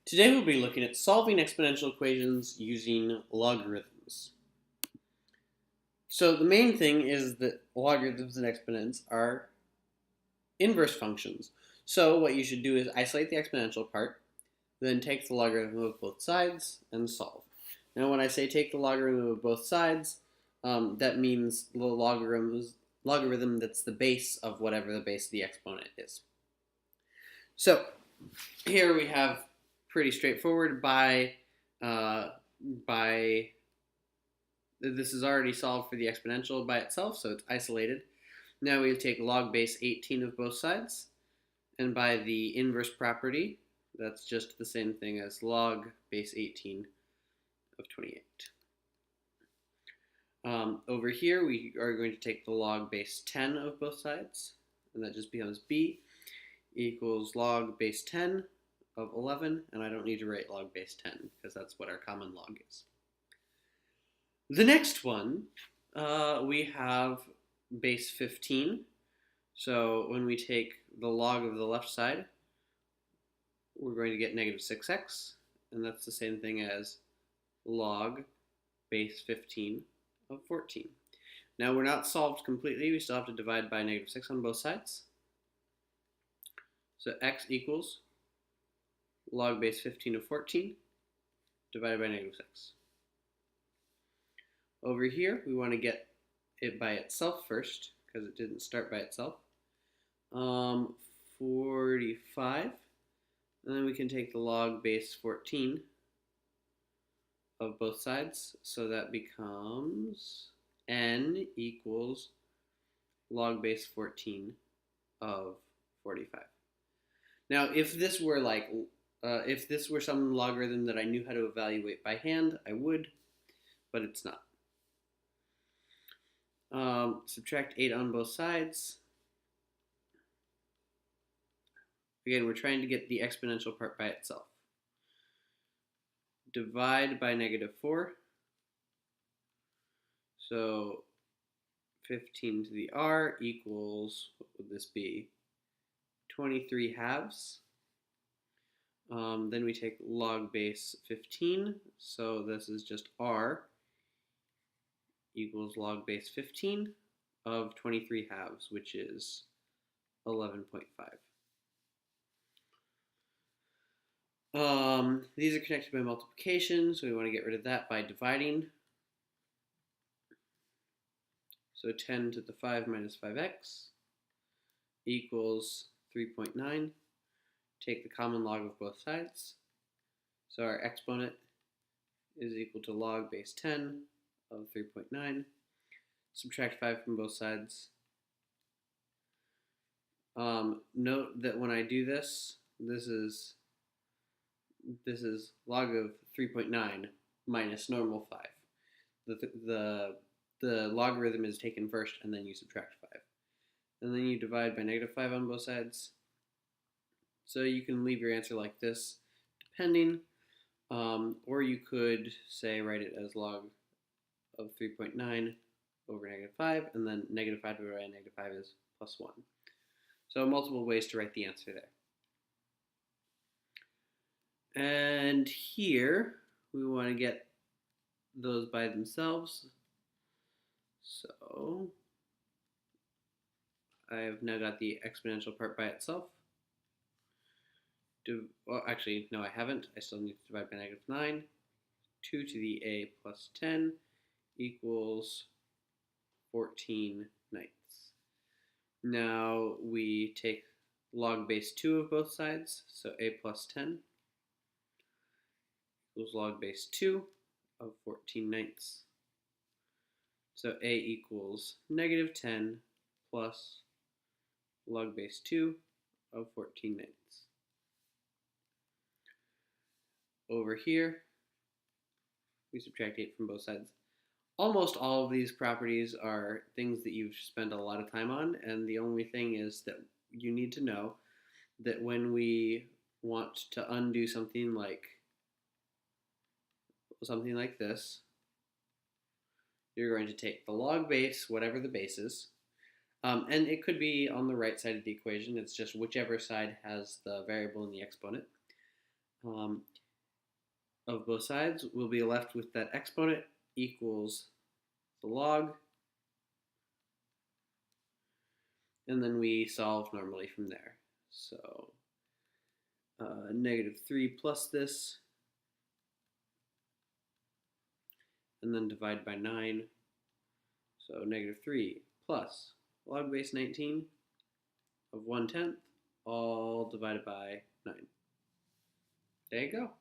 Today we'll be looking at solving exponential equations using logarithms. So the main thing is that logarithms and exponents are inverse functions. So what you should do is isolate the exponential part, then take the logarithm of both sides and solve. Now when I say take the logarithm of both sides, that means the logarithm that's the base of whatever the base of the exponent is. So here we have pretty straightforward by this is already solved for the exponential by itself, so it's isolated. Now we take log base 18 of both sides, and by the inverse property, that's just the same thing as log base 18 of 28. Over here, we are going to take the log base 10 of both sides, and that just becomes b equals log base 10 of 11, and I don't need to write log base 10 because that's what our common log is. The next one, we have base 15. So when we take the log of the left side, we're going to get negative 6x, and that's the same thing as log base 15 of 14. Now we're not solved completely, we still have to divide by negative 6 on both sides. So x equals log base 15 of 14 divided by negative 6. Over here, we want to get it by itself first, because it didn't start by itself. 45, and then we can take the log base 14 of both sides, so that becomes n equals log base 14 of 45. Now, if this were some logarithm that I knew how to evaluate by hand, I would, but it's not. Subtract 8 on both sides. Again, we're trying to get the exponential part by itself. Divide by negative 4. So 15 to the r equals, what would this be? 23 halves. Then we take log base 15, so this is just r equals log base 15 of 23 halves, which is 11.5. These are connected by multiplication, so we want to get rid of that by dividing. So 10 to the 5 minus 5x equals 3.9. Take the common log of both sides. So our exponent is equal to log base 10 of 3.9. Subtract 5 from both sides. Note that when I do this, this is log of 3.9 minus normal 5. The logarithm is taken first, and then you subtract 5. And then you divide by negative 5 on both sides. So you can leave your answer like this, depending, or you could say write it as log of 3.9 over negative 5, and then negative 5 divided by negative 5 is plus 1. So multiple ways to write the answer there. And here, we want to get those by themselves. So I've now got the exponential part by itself. Well, actually, no, I haven't. I still need to divide by negative 9. 2 to the a plus 10 equals 14 ninths. Now we take log base 2 of both sides, so a plus 10 equals log base 2 of 14 ninths. So a equals negative 10 plus log base 2 of 14 ninths. Over here, we subtract 8 from both sides. Almost all of these properties are things that you've spent a lot of time on, and the only thing is that you need to know that when we want to undo something like this, you're going to take the log base, whatever the base is, and it could be on the right side of the equation. It's just whichever side has the variable in the exponent. of both sides, we'll be left with that exponent equals the log, and then we solve normally from there. So -3 plus this, and then divide by 9. So -3 plus log base 19 of 1/10, all divided by 9. There you go.